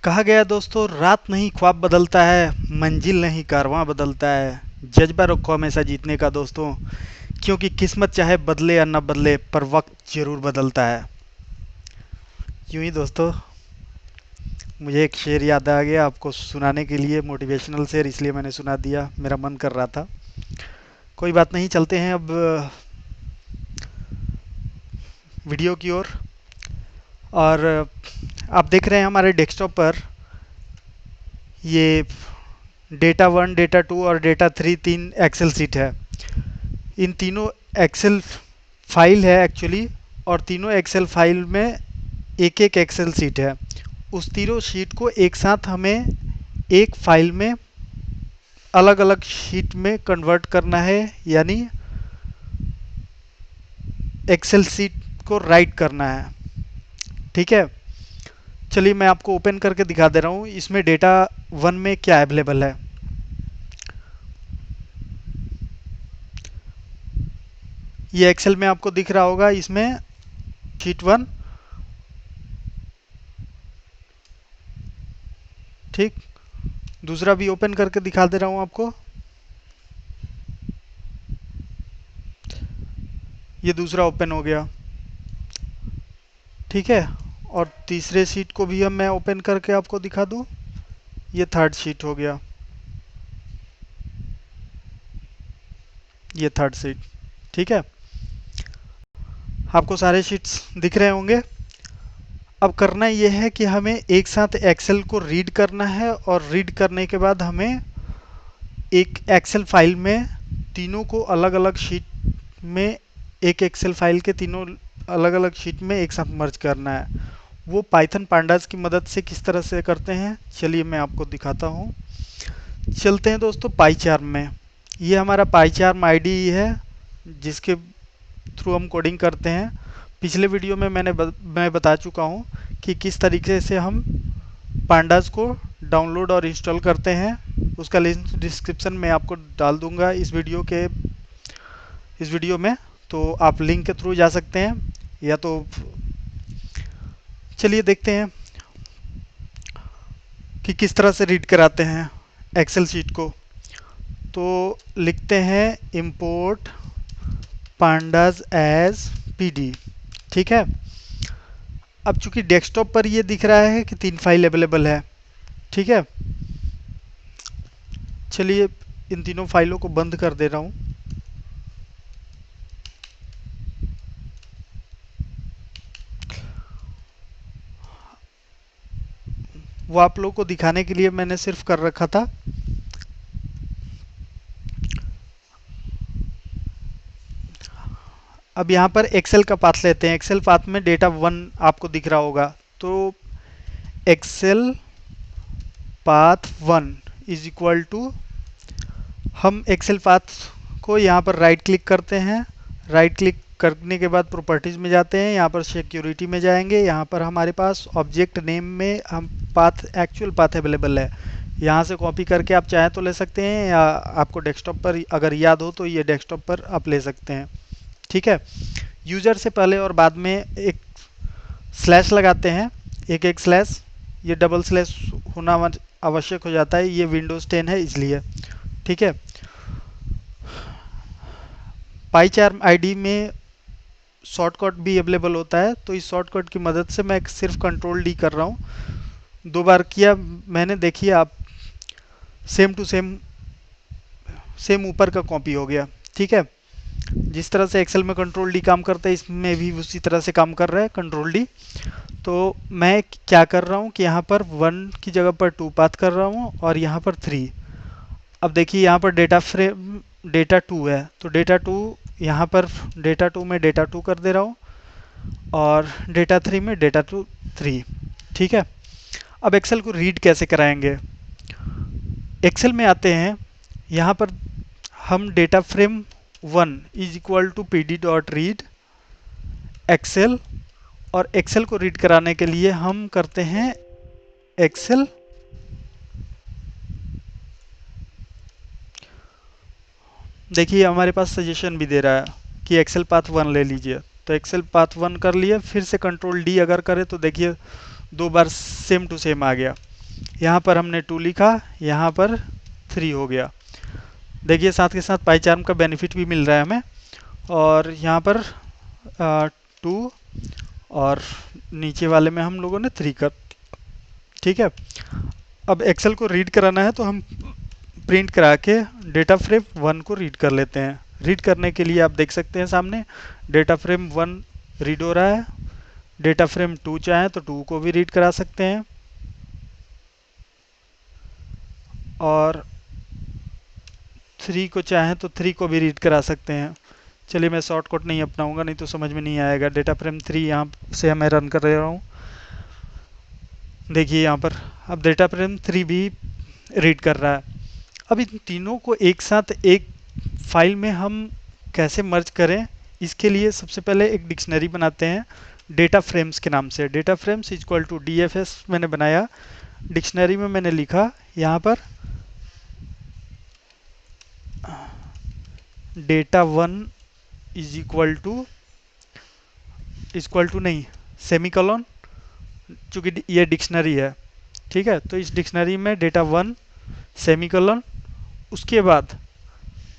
कहा गया दोस्तों, रात नहीं ख्वाब बदलता है, मंजिल नहीं कारवां बदलता है। जज्बा रखो हमेशा जीतने का दोस्तों, क्योंकि किस्मत चाहे बदले या न बदले पर वक्त जरूर बदलता है। यूं ही दोस्तों, मुझे एक शेर याद आ गया आपको सुनाने के लिए, मोटिवेशनल शेर, इसलिए मैंने सुना दिया, मेरा मन कर रहा था। कोई बात नहीं, चलते हैं अब वीडियो की ओर। और आप देख रहे हैं हमारे डेस्कटॉप पर ये डेटा वन, डेटा टू और डेटा थ्री, तीन एक्सेल सीट है। इन तीनों एक्सेल फाइल है एक्चुअली, और तीनों एक्सेल फाइल में एक एक एक्सेल सीट है। उस तीनों शीट को एक साथ हमें एक फाइल में अलग अलग शीट में कन्वर्ट करना है, यानी एक्सेल सीट को राइट करना है। ठीक है, चलिए मैं आपको ओपन करके दिखा दे रहा हूँ इसमें डेटा वन में क्या अवेलेबल है। ये एक्सेल में आपको दिख रहा होगा, इसमें शीट वन, ठीक। दूसरा भी ओपन करके दिखा दे रहा हूँ आपको, ये दूसरा ओपन हो गया, ठीक है। और तीसरे शीट को भी अब मैं ओपन करके आपको दिखा दूँ, ये थर्ड शीट हो गया, ये थर्ड शीट, ठीक है। आपको सारे शीट्स दिख रहे होंगे। अब करना यह है कि हमें एक साथ एक्सेल को रीड करना है, और रीड करने के बाद हमें एक एक्सेल फाइल में तीनों को अलग अलग शीट में, एक एक्सेल फाइल के तीनों अलग अलग शीट में एक साथ मर्ज करना है। वो पाइथन पांडास की मदद से किस तरह से करते हैं, चलिए मैं आपको दिखाता हूँ। चलते हैं दोस्तों पाई चार्म में। ये हमारा पाई चार्म आईडी है जिसके थ्रू हम कोडिंग करते हैं। पिछले वीडियो में मैं बता चुका हूँ कि किस तरीके से हम पांडास को डाउनलोड और इंस्टॉल करते हैं। उसका लिंक डिस्क्रिप्शन में आपको डाल दूंगा इस वीडियो में, तो आप लिंक के थ्रू जा सकते हैं, या तो चलिए देखते हैं कि किस तरह से रीड कराते हैं एक्सेल शीट को। तो लिखते हैं इंपोर्ट पांडास एज पीडी, ठीक है। अब चूंकि डेस्कटॉप पर ये दिख रहा है कि तीन फाइल अवेलेबल है, ठीक है। चलिए इन तीनों फाइलों को बंद कर दे रहा हूँ। वो आप लोगों को दिखाने के लिए मैंने सिर्फ कर रखा था। अब यहाँ पर एक्सेल का पाथ लेते हैं। एक्सेल पाथ में डेटा वन आपको दिख रहा होगा, तो Excel path one is equal to, हम एक्सेल पाथ को यहाँ पर राइट क्लिक करते हैं। राइट क्लिक करने के बाद प्रॉपर्टीज में जाते हैं, यहाँ पर सिक्योरिटी में जाएंगे। यहाँ पर हमारे पास ऑब्जेक्ट नेम में हम पाथ, एक्चुअल पाथ अवेलेबल है, यहाँ से कॉपी करके आप चाहे तो ले सकते हैं, या आपको डेस्कटॉप पर अगर याद हो तो ये डेस्कटॉप पर आप ले सकते हैं, ठीक है। यूजर से पहले और बाद में एक स्लैश लगाते हैं, एक एक स्लैश, ये डबल स्लैश होना आवश्यक हो जाता है, ये विंडोज 10 है इसलिए, ठीक है। पाई चार्म आईडी में शॉर्टकट भी अवेलेबल होता है, तो इस शॉर्टकट की मदद से मैं सिर्फ कंट्रोल डी कर रहा हूँ। दो बार किया मैंने, देखिए आप, सेम टू सेम ऊपर का कॉपी हो गया, ठीक है। जिस तरह से एक्सेल में कंट्रोल डी काम करता है, इसमें भी उसी तरह से काम कर रहा है कंट्रोल डी। तो मैं क्या कर रहा हूँ कि यहाँ पर वन की जगह पर टू पाथ कर रहा हूँ, और यहाँ पर थ्री। अब देखिए यहाँ पर डेटा टू है, तो डेटा टू यहाँ पर, डेटा टू में डेटा टू कर दे रहा हूँ, और डेटा थ्री में डेटा टू थ्री, ठीक है। अब एक्सेल को रीड कैसे कराएंगे, एक्सेल में आते हैं। यहाँ पर हम data frame one is equal to P D dot read Excel, और एक्सेल को रीड कराने के लिए हम करते हैं एक्सेल देखिए हमारे पास सजेशन भी दे रहा है कि एक्सेल पाथ वन ले लीजिए, तो एक्सेल पाथ वन कर लिए। फिर से कंट्रोल डी अगर करें तो देखिए दो बार सेम टू सेम आ गया। यहाँ पर हमने 2 लिखा, यहाँ पर 3 हो गया। देखिए साथ के साथ पाई चार्म का बेनिफिट भी मिल रहा है हमें। और यहाँ पर 2 और नीचे वाले में हम लोगों ने 3 कर, ठीक है। अब एक्सेल को रीड कराना है तो हम प्रिंट करा के डेटा फ्रेम 1 को रीड कर लेते हैं। रीड करने के लिए आप देख सकते हैं सामने डेटा फ्रेम 1 रीड हो रहा है। डेटा फ्रेम 2 चाहें तो 2 को भी रीड करा सकते हैं, और 3 को चाहें तो 3 को भी रीड करा सकते हैं। चलिए मैं शॉर्टकट नहीं अपनाऊंगा, नहीं तो समझ में नहीं आएगा। डेटा फ्रेम 3 यहाँ से मैं रन कर रहा हूँ। देखिए यहाँ पर अब डेटा फ्रेम 3 भी रीड कर रहा है। अब इन तीनों को एक साथ एक फाइल में हम कैसे मर्ज करें, इसके लिए सबसे पहले एक डिक्शनरी बनाते हैं डेटा फ्रेम्स के नाम से। Data frames equal to DFS मैंने बनाया। डिक्शनरी में मैंने लिखा यहाँ पर डेटा 1 इज इक्वल टू नहीं, सेमीकोलन, चूंकि ये डिक्शनरी है, ठीक है। तो इस डिक्शनरी में डेटा 1 सेमीकोलन, उसके बाद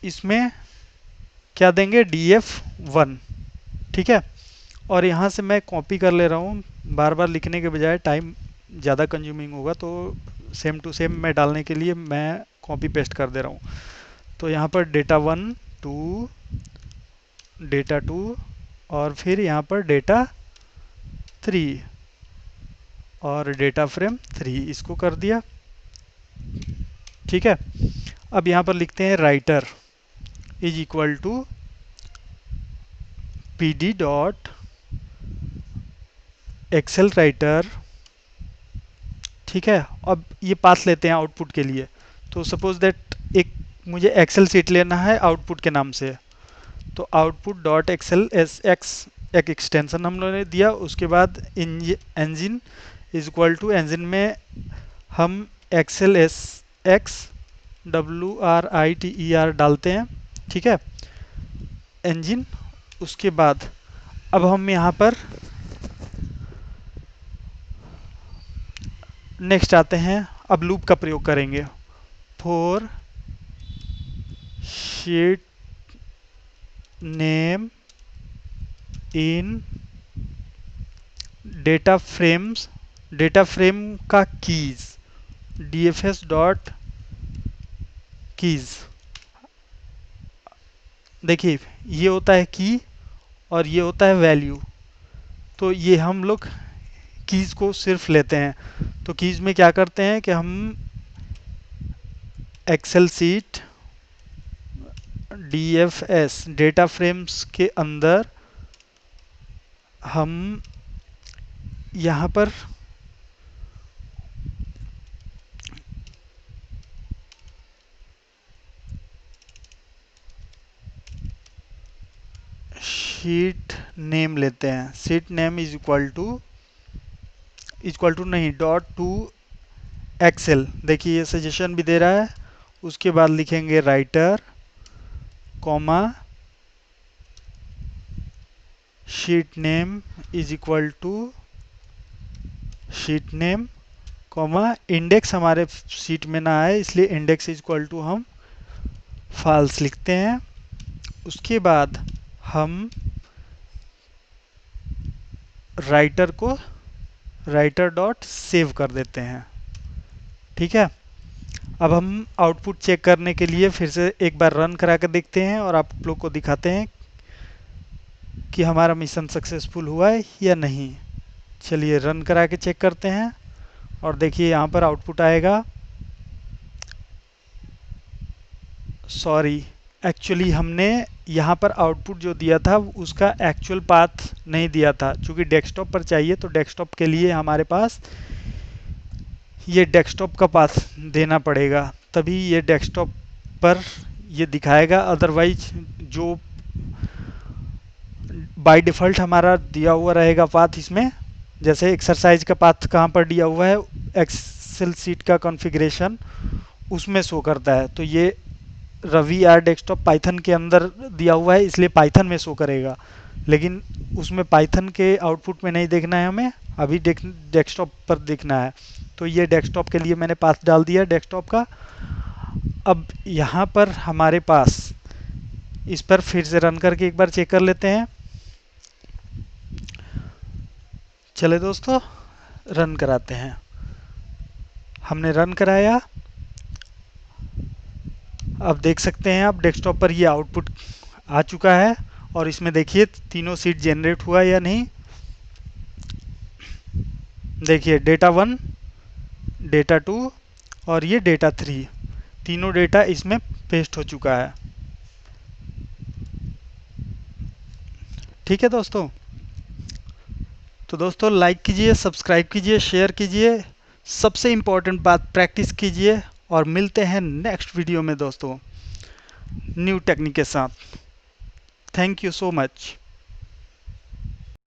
इसमें क्या देंगे, DF1, ठीक है। और यहाँ से मैं कॉपी कर ले रहा हूँ, बार बार लिखने के बजाय टाइम ज़्यादा कंज्यूमिंग होगा, तो सेम टू सेम मैं डालने के लिए मैं कॉपी पेस्ट कर दे रहा हूँ। तो यहाँ पर डेटा 1 2 डेटा 2 और फिर यहाँ पर डेटा 3 और डेटा फ्रेम 3 इसको कर दिया, ठीक है। अब यहाँ पर लिखते हैं writer is equal to PD dot Excel writer, ठीक है। अब ये पास लेते हैं आउटपुट के लिए। तो सपोज दैट एक मुझे एक्सेल सीट लेना है आउटपुट के नाम से, तो output dot Excel S X एक एक्सटेंशन हम लोगों ने दिया। उसके बाद engine is equal to engine में हम एक्सेल एस एक्स WRITER डालते हैं, ठीक है, इंजन। उसके बाद अब हम यहाँ पर नेक्स्ट आते हैं, अब लूप का प्रयोग करेंगे। For sheet name in data frames, data frame का कीज DFS डॉट कीज। देखिए ये होता है की और ये होता है वैल्यू, तो ये हम लोग कीज को सिर्फ लेते हैं। तो कीज में क्या करते हैं कि हम Excel sheet DFS data frames के अंदर हम यहाँ पर शीट नेम लेते हैं। Sheet name is equal to नहीं, डॉट टू एक्सेल। देखिए ये सजेशन भी दे रहा है। उसके बाद लिखेंगे writer comma sheet name is equal to sheet name comma index हमारे शीट में ना आए इसलिए इंडेक्स इज इक्वल टू हम फॉल्स लिखते हैं। उसके बाद हम राइटर को राइटर डॉट सेव कर देते हैं, ठीक है। अब हम आउटपुट चेक करने के लिए फिर से एक बार रन करा कर देखते हैं और आप लोग को दिखाते हैं कि हमारा मिशन सक्सेसफुल हुआ है या नहीं। चलिए रन करा के चेक करते हैं और देखिए यहाँ पर आउटपुट आएगा। सॉरी, एक्चुअली हमने यहाँ पर आउटपुट जो दिया था उसका एक्चुअल पाथ नहीं दिया था, क्योंकि डेस्कटॉप पर चाहिए तो डेस्कटॉप के लिए हमारे पास ये डेस्कटॉप का पाथ देना पड़ेगा, तभी ये डेस्कटॉप पर ये दिखाएगा। अदरवाइज जो बाय डिफ़ॉल्ट हमारा दिया हुआ रहेगा पाथ इसमें, जैसे एक्सरसाइज का पाथ कहाँ पर दिया हुआ है, एक्सेल सीट का कॉन्फ़िगरेशन उसमें शो करता है। तो ये रवि आर डेस्कटॉप पाइथन के अंदर दिया हुआ है इसलिए पाइथन में शो करेगा, लेकिन उसमें पाइथन के आउटपुट में नहीं देखना है हमें, अभी डेस्कटॉप पर देखना है। तो ये डेस्कटॉप के लिए मैंने पाथ डाल दिया डेस्कटॉप का। अब यहाँ पर हमारे पास, इस पर फिर से रन करके एक बार चेक कर लेते हैं। चले दोस्तों रन कराते हैं। हमने रन कराया। अब देख सकते हैं आप डेस्कटॉप पर ये आउटपुट आ चुका है और इसमें देखिए तीनों सीट जनरेट हुआ या नहीं। देखिए डेटा 1, डेटा 2 और ये डेटा 3, तीनों डेटा इसमें पेस्ट हो चुका है। ठीक है दोस्तों, तो दोस्तों लाइक कीजिए, सब्सक्राइब कीजिए, शेयर कीजिए, सबसे इम्पोर्टेंट बात प्रैक्टिस कीजिए और मिलते हैं नेक्स्ट वीडियो में दोस्तों न्यू टेक्निक के साथ। Thank you so much.